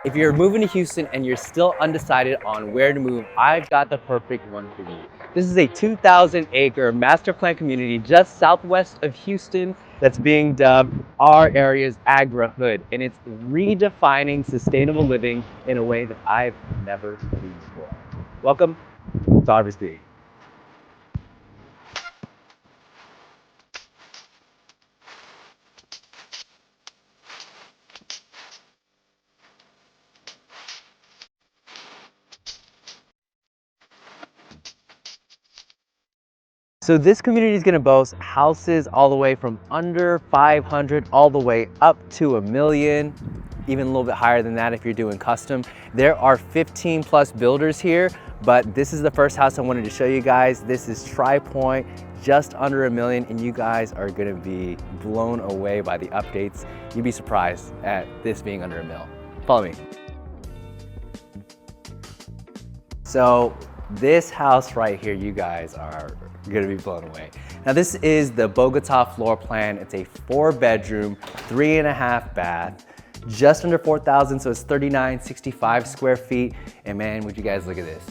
If you're moving to Houston and you're still undecided on where to move, I've got the perfect one for you. This is a 2,000-acre master plan community just southwest of Houston that's being dubbed our area's agri-hood, and it's redefining sustainable living in a way that I've never seen before. Welcome to Harvest. So this community is going to boast houses all the way from under 500 all the way up to 1 million, even a little bit higher than that if you're doing custom. There are 15 plus builders here, but this is the first house I wanted to show you guys. This is Tri-Point, just under 1 million, and you guys are going to be blown away by the updates. You'd be surprised at this being under $1 million. Follow me. So this house right here, you guys are gonna be blown away. Now this is the Bogota floor plan. It's a 4-bedroom, 3.5 bath, just under 4,000, so it's 3,965 square feet. And man, would you guys look at this.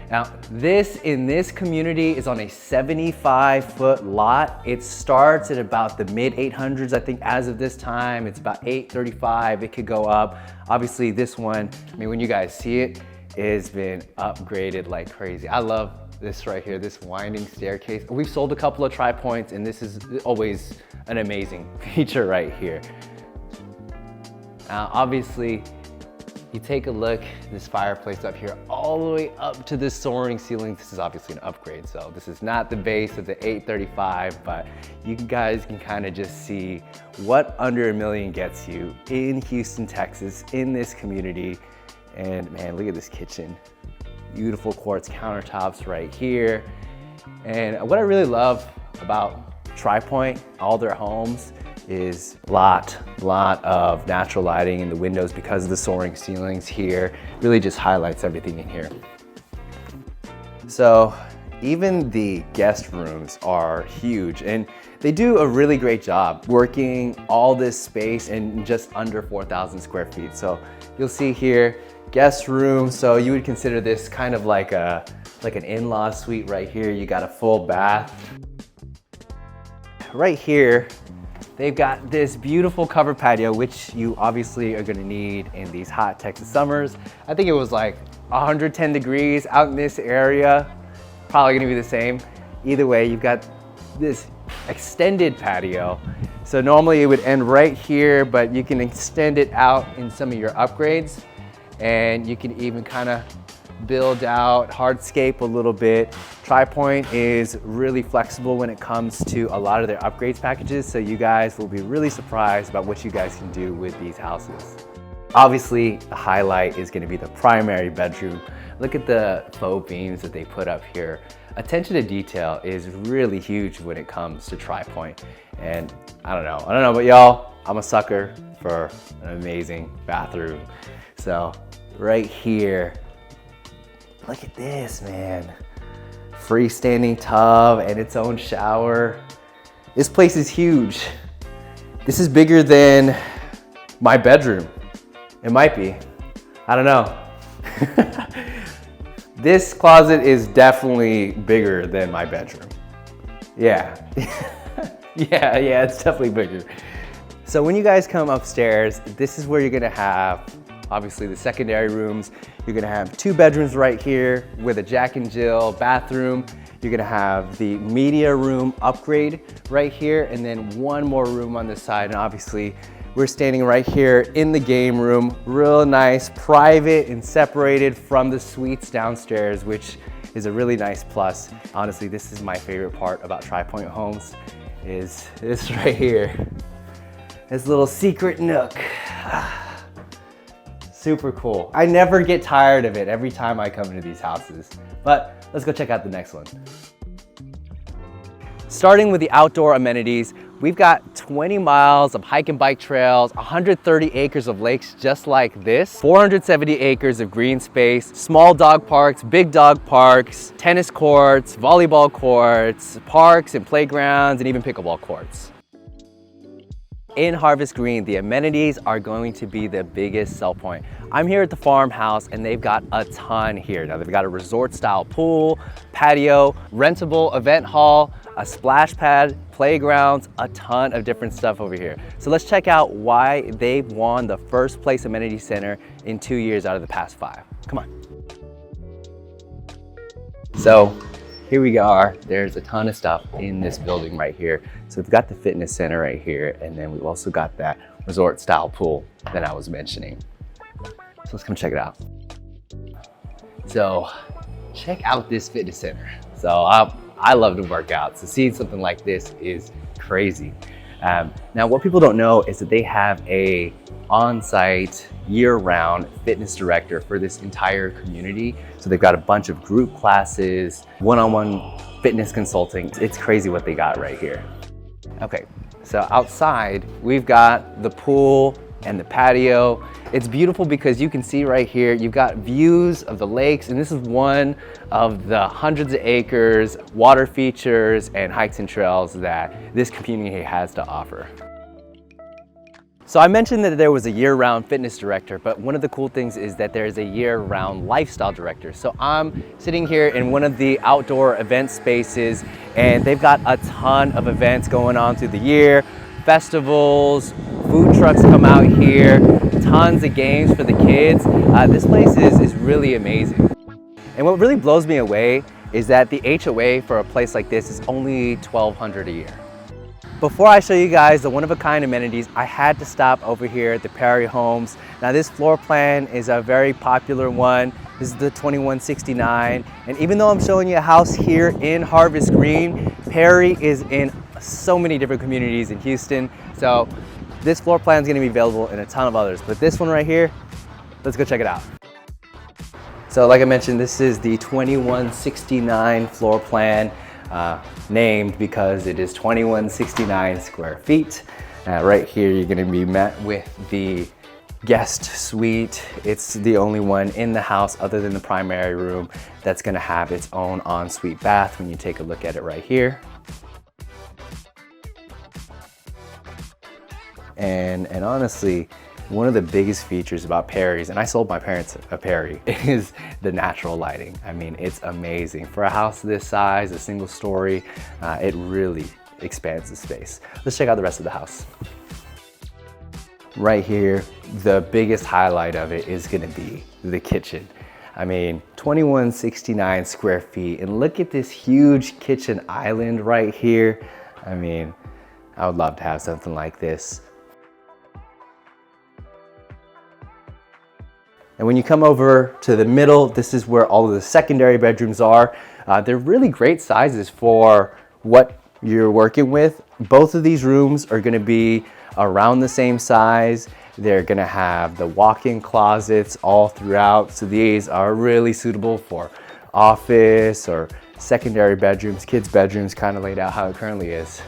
Now this, in this community, is on a 75-foot lot. It starts at about the mid 800s, I think as of this time. It's about 835, it could go up. Obviously this one, I mean, when you guys see it, it's been upgraded like crazy. I love this right here, this winding staircase. We've sold a couple of Tri-Points, and this is always an amazing feature right here. Now, obviously, you take a look, this fireplace up here, all the way up to this soaring ceiling. This is obviously an upgrade, so this is not the base of the 835, but you guys can kind of just see what under $1 million gets you in Houston, Texas, in this community. And man, look at this kitchen. Beautiful quartz countertops right here. And what I really love about Tri-Point, all their homes, is a lot of natural lighting in the windows because of the soaring ceilings here. Really just highlights everything in here. So even the guest rooms are huge, and they do a really great job working all this space in just under 4,000 square feet. So you'll see here, guest room. So you would consider this kind of like an in-law suite right here. You got a full bath. Right here, they've got this beautiful covered patio, which you obviously are gonna need in these hot Texas summers. I think it was like 110 degrees out in this area. Probably gonna be the same. Either way, you've got this extended patio. So normally it would end right here, but you can extend it out in some of your upgrades. And you can even kind of build out hardscape a little bit. Tri-Point is really flexible when it comes to a lot of their upgrades packages, so you guys will be really surprised about what you guys can do with these houses. Obviously, the highlight is going to be the primary bedroom. Look at the faux beams that they put up here. Attention to detail is really huge when it comes to Tri-Point. And I don't know about y'all, I'm a sucker for an amazing bathroom. So right here, look at this, man. Freestanding tub and its own shower. This place is huge. This is bigger than my bedroom. It might be, I don't know. This closet is definitely bigger than my bedroom. Yeah, yeah, it's definitely bigger. So when you guys come upstairs, this is where you're gonna have obviously the secondary rooms. You're gonna have 2 bedrooms right here with a Jack and Jill bathroom. You're gonna have the media room upgrade right here, and then 1 more room on this side. And obviously we're standing right here in the game room, real nice, private and separated from the suites downstairs, which is a really nice plus. Honestly, this is my favorite part about Tri-Point homes, is this right here. This little secret nook. Super cool. I never get tired of it every time I come into these houses. But let's go check out the next one. Starting with the outdoor amenities, we've got 20 miles of hike and bike trails, 130 acres of lakes just like this, 470 acres of green space, small dog parks, big dog parks, tennis courts, volleyball courts, parks and playgrounds, and even pickleball courts. in Harvest Green, the amenities are going to be the biggest sell point. I'm here at the farmhouse and they've got a ton here. Now they've got a resort style pool, patio, rentable event hall, a splash pad, playgrounds, a ton of different stuff over here. So let's check out why they've won the first place amenity center in 2 years out of the past 5. Come on. So here we are. There's a ton of stuff in this building right here. So we've got the fitness center right here, and then we've also got that resort style pool that I was mentioning. So let's come check it out. So check out this fitness center. So I love to work out, so seeing something like this is crazy. Now what people don't know is that they have a on-site year-round fitness director for this entire community. So they've got a bunch of group classes, one-on-one fitness consulting. It's crazy what they got right here. Okay, so outside we've got the pool and the patio. It's beautiful because you can see right here, you've got views of the lakes, and this is one of the hundreds of acres, water features, and hikes and trails that this community has to offer. So I mentioned that there was a year-round fitness director, but one of the cool things is that there is a year-round lifestyle director. So I'm sitting here in one of the outdoor event spaces, and they've got a ton of events going on through the year, festivals, food trucks come out here, tons of games for the kids. This place is really amazing. And what really blows me away is that the HOA for a place like this is only $1,200 a year. Before I show you guys the one-of-a-kind amenities, I had to stop over here at the Perry Homes. Now this floor plan is a very popular one. This is the 2169. And even though I'm showing you a house here in Harvest Green, Perry is in so many different communities in Houston. So this floor plan is going to be available in a ton of others. But this one right here, let's go check it out. So like I mentioned, this is the 2169 floor plan. Named because it is 2169 square feet. Right here you're going to be met with the guest suite. It's the only one in the house other than the primary room that's going to have its own ensuite bath when you take a look at it right here. And honestly, one of the biggest features about Perry's, and I sold my parents a Perry, is the natural lighting. I mean, it's amazing. For a house this size, a single story, it really expands the space. Let's check out the rest of the house. Right here, the biggest highlight of it is gonna be the kitchen. I mean, 2169 square feet, and look at this huge kitchen island right here. I mean, I would love to have something like this. And when you come over to the middle, this is where all of the secondary bedrooms are. They're really great sizes for what you're working with. Both of these rooms are gonna be around the same size. They're gonna have the walk-in closets all throughout. So these are really suitable for office or secondary bedrooms, kids' bedrooms, kind of laid out how it currently is.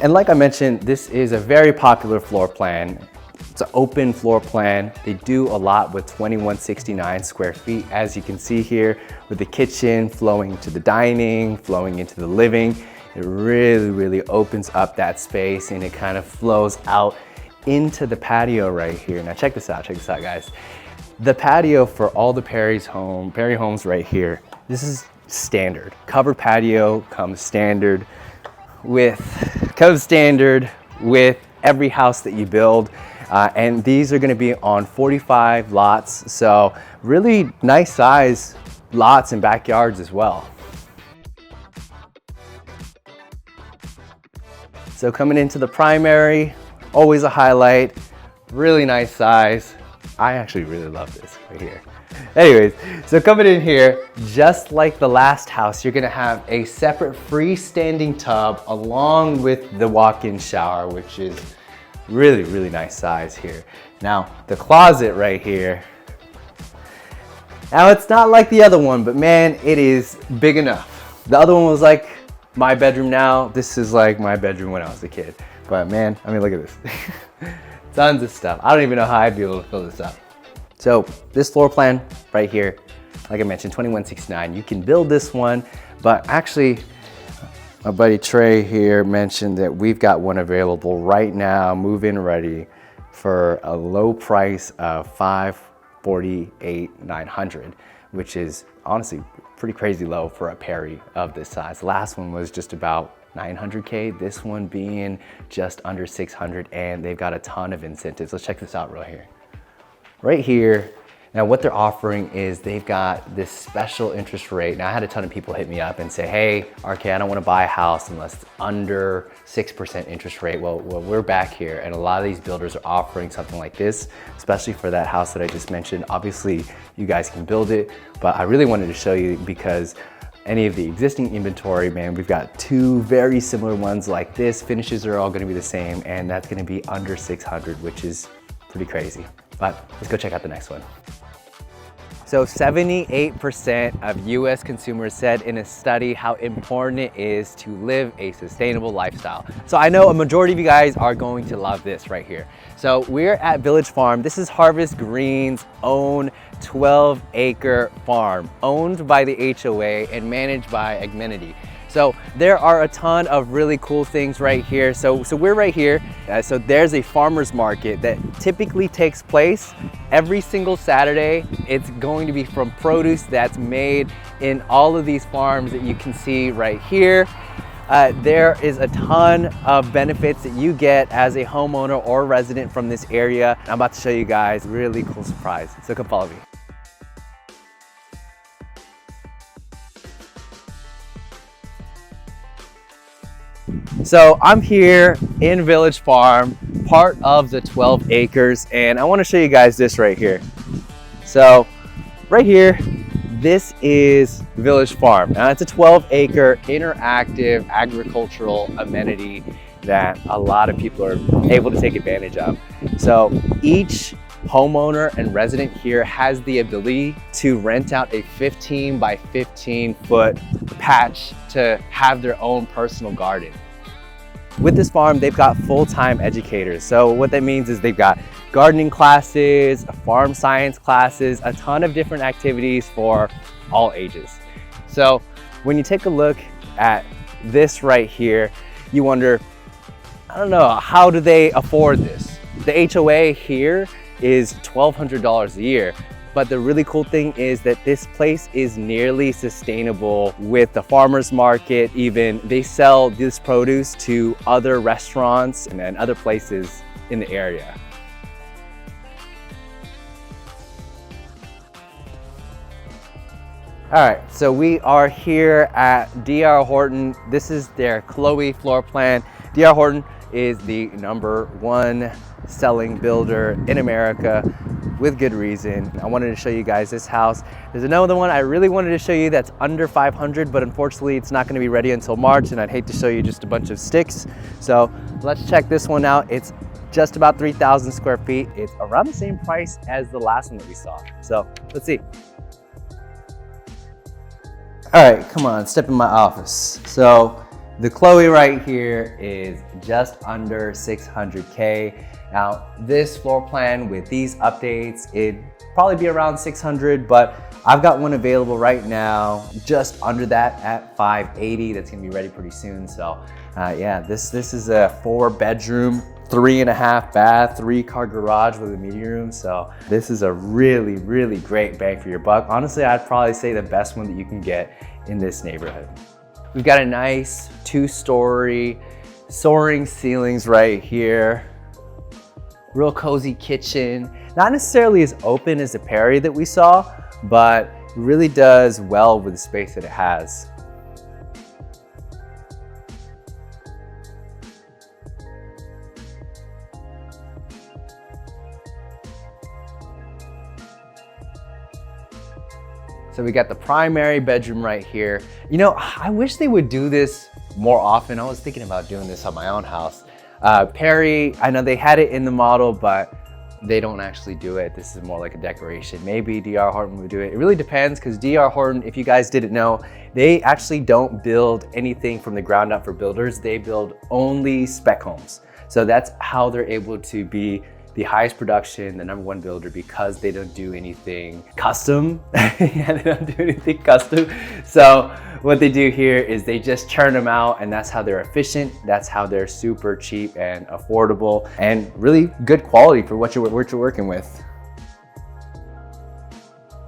And like I mentioned, this is a very popular floor plan. It's an open floor plan. They do a lot with 2169 square feet, as you can see here, with the kitchen flowing to the dining, flowing into the living. It really opens up that space, and it kind of flows out into the patio right here. Now check this out guys. The patio for all the Perry homes right here, this is standard. Covered patio comes standard with every house that you build. And these are gonna be on 45 lots. So really nice size lots and backyards as well. So coming into the primary, always a highlight, really nice size. I actually really love this right here. Anyways, so coming in here, just like the last house, you're gonna have a separate freestanding tub along with the walk-in shower, which is really nice size here. Now, the closet right here, now it's not like the other one, but man, it is big enough. The other one was like my bedroom now. This is like my bedroom when I was a kid. But man, I mean, look at this. Tons of stuff. I don't even know how I'd be able to fill this up. So this floor plan right here, like I mentioned, 2169, you can build this one, but actually, My buddy Trey here mentioned that we've got one available right now, move-in ready, for a low price of $548,900, which is honestly pretty crazy low for a Perry of this size. The last one was just about 900K, this one being just under 600, and they've got a ton of incentives. Let's check this out right here. Now what they're offering is they've got this special interest rate. Now I had a ton of people hit me up and say, hey, RK, I don't want to buy a house unless it's under 6% interest rate. Well, we're back here, and a lot of these builders are offering something like this, especially for that house that I just mentioned. Obviously, you guys can build it, but I really wanted to show you because any of the existing inventory, man, we've got two very similar ones like this. Finishes are all gonna be the same, and that's gonna be under 600, which is pretty crazy. But let's go check out the next one. So 78% of US consumers said in a study how important it is to live a sustainable lifestyle. So I know a majority of you guys are going to love this right here. So we're at Village Farm. This is Harvest Green's own 12-acre farm, owned by the HOA and managed by Amenity. So there are a ton of really cool things right here. So we're right here. So there's a farmer's market that typically takes place every single Saturday. It's going to be from produce that's made in all of these farms that you can see right here. There is a ton of benefits that you get as a homeowner or resident from this area. I'm about to show you guys a really cool surprise. So come follow me. So I'm here in Village Farm, part of the 12 acres, and I want to show you guys this right here. So right here, this is Village Farm. Now it's a 12-acre interactive agricultural amenity that a lot of people are able to take advantage of. So each homeowner and resident here has the ability to rent out a 15 by 15 foot patch to have their own personal garden. With this farm, they've got full-time educators. So what that means is they've got gardening classes, farm science classes, a ton of different activities for all ages. So when you take a look at this right here, you wonder, I don't know, how do they afford this? The HOA here is $1,200 a year. But the really cool thing is that this place is nearly sustainable with the farmer's market. Even they sell this produce to other restaurants and other places in the area. All right, so we are here at D.R. Horton. This is their Chloe floor plan. D.R. Horton is the #1 selling builder in America, with good reason. I wanted to show you guys this house. There's another one I really wanted to show you that's under 500, but unfortunately it's not gonna be ready until March, and I'd hate to show you just a bunch of sticks. So let's check this one out. It's just about 3,000 square feet. It's around the same price as the last one that we saw. So let's see. All right, come on, step in my office. So the Chloe right here is just under 600K. Now, this floor plan with these updates, it'd probably be around 600, but I've got one available right now, just under that at 580. That's gonna be ready pretty soon. So yeah, this is a 4-bedroom, 3.5 bath, 3-car garage with a media room. So this is a really, really great bang for your buck. Honestly, I'd probably say the best one that you can get in this neighborhood. We've got a nice 2-story soaring ceilings right here. Real cozy kitchen. Not necessarily as open as the Perry that we saw, but really does well with the space that it has. So we got the primary bedroom right here. You know, I wish they would do this more often. I was thinking about doing this on my own house. Perry, I know they had it in the model, but they don't actually do it. This is more like a decoration. Maybe D.R. Horton would do it. It really depends, because D.R. Horton, if you guys didn't know, they actually don't build anything from the ground up for builders. They build only spec homes. So that's how they're able to be the highest production, the #1 builder, because they don't do anything custom. Yeah, they don't do anything custom. So what they do here is they just churn them out, and that's how they're efficient. That's how they're super cheap and affordable and really good quality for what you're working with.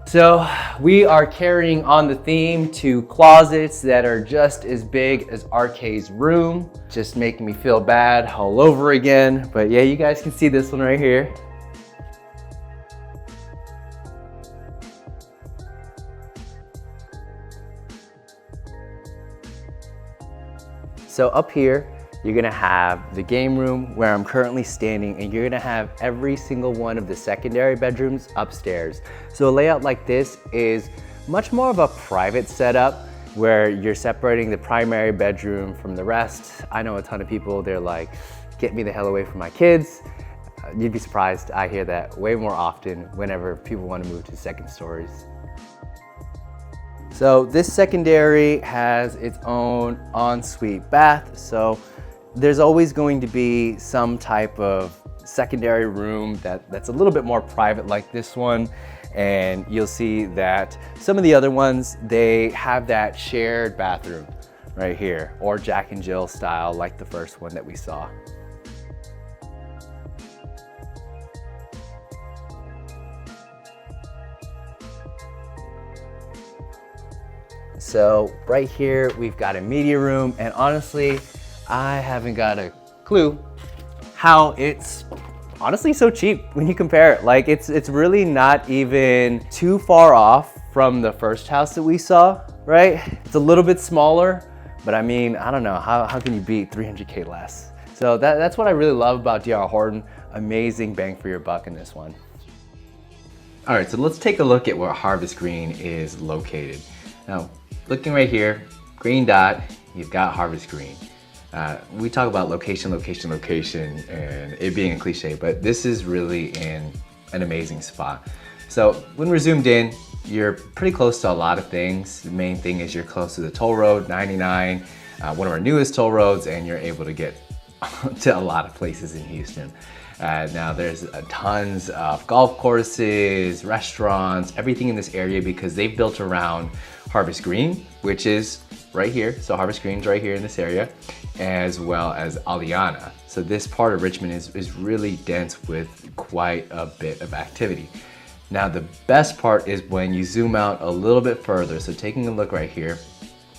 So we are carrying on the theme to closets that are just as big as RK's room. Just making me feel bad all over again. But yeah, you guys can see this one right here. So up here, you're gonna have the game room where I'm currently standing, and you're gonna have every single one of the secondary bedrooms upstairs. So a layout like this is much more of a private setup where you're separating the primary bedroom from the rest. I know a ton of people, they're like, get me the hell away from my kids. You'd be surprised, I hear that way more often whenever people wanna move to second stories. So this secondary has its own ensuite bath. So there's always going to be some type of secondary room that's a little bit more private like this one. And you'll see that some of the other ones, they have that shared bathroom right here, or Jack and Jill style like the first one that we saw. So right here, we've got a media room, and honestly, I haven't got a clue how it's honestly so cheap when you compare it. Like it's really not even too far off from the first house that we saw, right? It's a little bit smaller, but I mean, I don't know, how can you beat 300K less? So that's what I really love about D.R. Horton. Amazing bang for your buck in this one. All right, so let's take a look at where Harvest Green is located. Now, looking right here, green dot, you've got Harvest Green. We talk about location, and it being a cliche, but this is really in an amazing spot. So when we're zoomed in, you're pretty close to a lot of things. The main thing is you're close to the toll road, 99, one of our newest toll roads, and you're able to get to a lot of places in Houston. Now there's tons of golf courses, restaurants, everything in this area because they've built around Harvest Green, which is right here. So Harvest Green's right here in this area, as well as Aliana. So this part of Richmond is really dense with quite a bit of activity. Now the best part is when you zoom out a little bit further. So taking a look right here,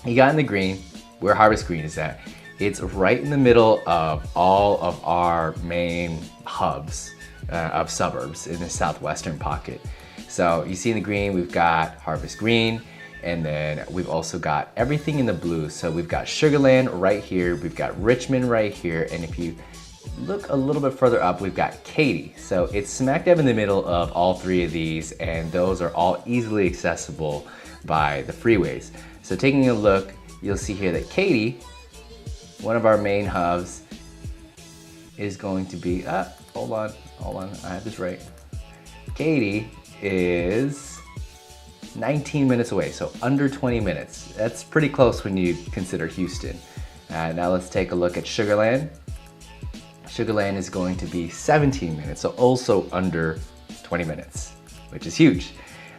you got in the green, where Harvest Green is at. It's right in the middle of all of our main hubs of suburbs in the southwestern pocket. So you see in the green, we've got Harvest Green, and then we've also got everything in the blue. So we've got Sugarland right here, we've got Richmond right here, and if you look a little bit further up, we've got Katy. So it's smack dab in the middle of all three of these, and those are all easily accessible by the freeways. So taking a look, you'll see here that Katy, one of our main hubs, is going to be, hold on, I have this right. Katy is 19 minutes away, so under 20 minutes. That's pretty close when you consider Houston. Now let's take a look at Sugarland. Sugarland is going to be 17 minutes, so also under 20 minutes, which is huge.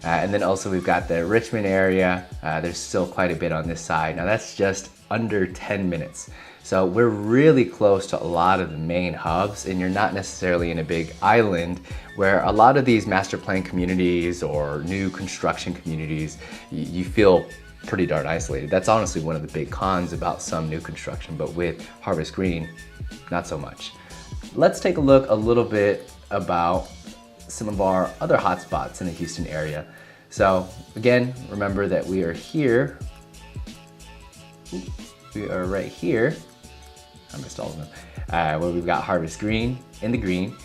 And then also we've got the Richmond area. There's still quite a bit on this side. Now that's just under 10 minutes. So we're really close to a lot of the main hubs, and you're not necessarily in a big island where a lot of these master plan communities or new construction communities, you feel pretty darn isolated. That's honestly one of the big cons about some new construction, but with Harvest Green, not so much. Let's take a look a little bit about some of our other hotspots in the Houston area. So again, remember that we are here. We are right here. I missed all of them. Where we've got Harvest Green in the green.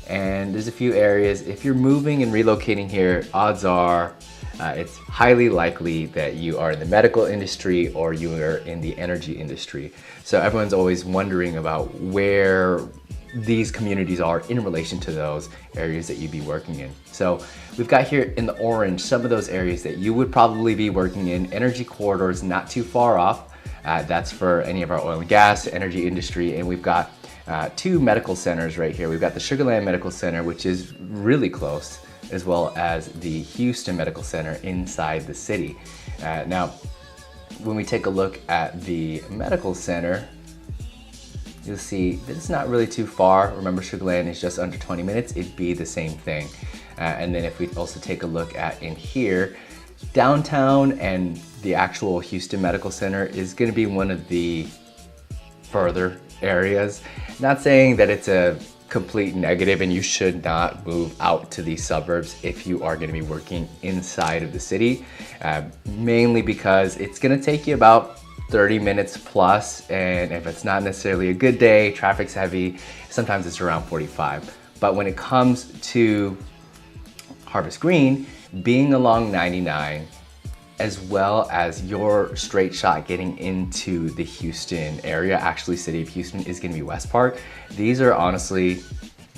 And there's a few areas. If you're moving and relocating here, odds are it's highly likely that you are in the medical industry or you are in the energy industry. So everyone's always wondering about where these communities are in relation to those areas that you'd be working in. So we've got here in the orange some of those areas that you would probably be working in. Energy corridors not too far off. That's for any of our oil and gas, energy industry, and we've got two medical centers right here. We've got the Sugar Land Medical Center, which is really close, as well as the Houston Medical Center inside the city. Now, when we take a look at the medical center, you'll see that it's not really too far. Remember, Sugar Land is just under 20 minutes. It'd be the same thing. And then if we also take a look at in here, downtown and the actual Houston Medical Center is gonna be one of the further areas. Not saying that it's a complete negative and you should not move out to these suburbs if you are going to be working inside of the city, mainly because it's going to take you about 30 minutes plus, and if it's not necessarily a good day, traffic's heavy, sometimes it's around 45. But when it comes to Harvest Green, being along 99, as well as your straight shot getting into the Houston area, actually city of Houston is gonna be West Park. These are honestly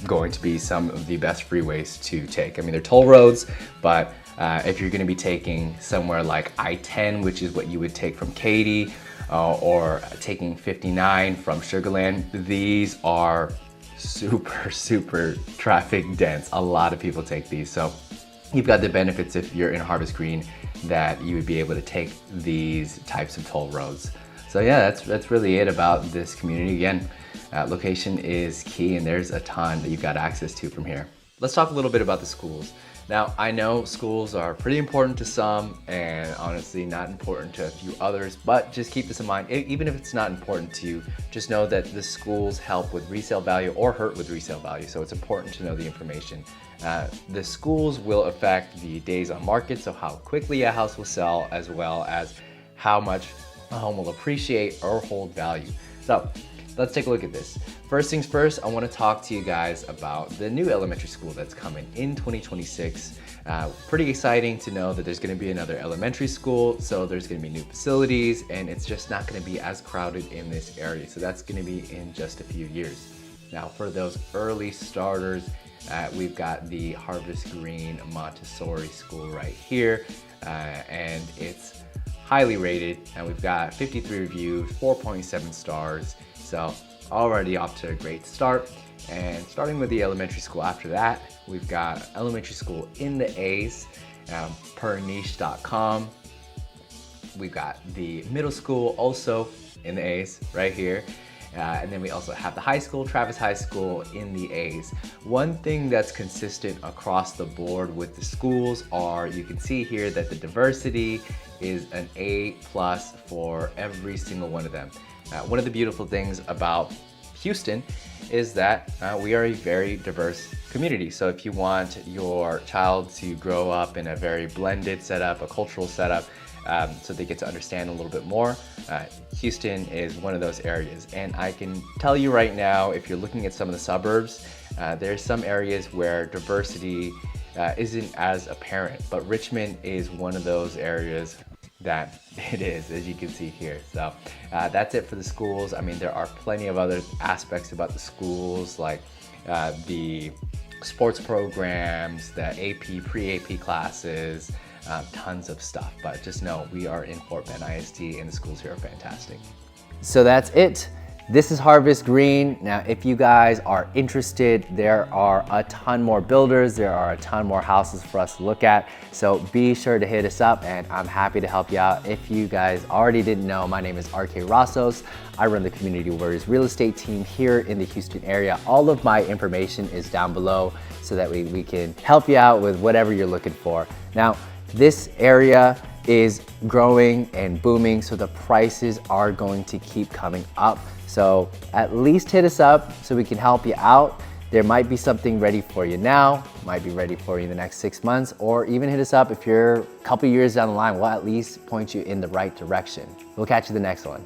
going to be some of the best freeways to take. I mean, they're toll roads, but if you're gonna be taking somewhere like I-10, which is what you would take from Katy, or taking 59 from Sugar Land, these are super traffic dense. A lot of people take these. So you've got the benefits if you're in Harvest Green that you would be able to take these types of toll roads. So yeah, that's really it about this community. Again, location is key, and there's a ton that you've got access to from here. Let's talk a little bit about the schools. Now, I know schools are pretty important to some and honestly not important to a few others, but just keep this in mind. Even if it's not important to you, just know that the schools help with resale value or hurt with resale value. So it's important to know the information. The schools will affect the days on market, so how quickly a house will sell, as well as how much a home will appreciate or hold value. So let's take a look at this. First things first, I want to talk to you guys about the new elementary school that's coming in 2026. Pretty exciting to know that there's going to be another elementary school, so there's going to be new facilities, and it's just not going to be as crowded in this area. So that's going to be in just a few years. Now, for those early starters, we've got the Harvest Green Montessori School right here, and it's highly rated, and we've got 53 reviews, 4.7 stars, so already off to a great start. And starting with the elementary school after that, we've got elementary school in the A's, per niche.com. We've got the middle school also in the A's right here. And then we also have the high school, Travis High School, in the A's. One thing that's consistent across the board with the schools are, you can see here that the diversity is an A+ for every single one of them. One of the beautiful things about Houston is that we are a very diverse community. So if you want your child to grow up in a very blended setup, a cultural setup, so they get to understand a little bit more, Houston is one of those areas. And I can tell you right now, if you're looking at some of the suburbs, there's some areas where diversity isn't as apparent, but Richmond is one of those areas that it is, as you can see here. So that's it for the schools. I mean, there are plenty of other aspects about the schools, like the sports programs, the AP, pre-AP classes, tons of stuff. But just know we are in Fort Bend ISD, and the schools here are fantastic. So that's it. This is Harvest Green. Now, if you guys are interested, there are a ton more builders. There are a ton more houses for us to look at. So be sure to hit us up, and I'm happy to help you out. If you guys already didn't know, my name is RK Rossos. I run the Community Warriors real estate team here in the Houston area. All of my information is down below so that we can help you out with whatever you're looking for. Now, this area is growing and booming, so the prices are going to keep coming up. So at least hit us up so we can help you out. There might be something ready for you now, might be ready for you in the next 6 months, or even hit us up if you're a couple years down the line. We'll at least point you in the right direction. We'll catch you the next one.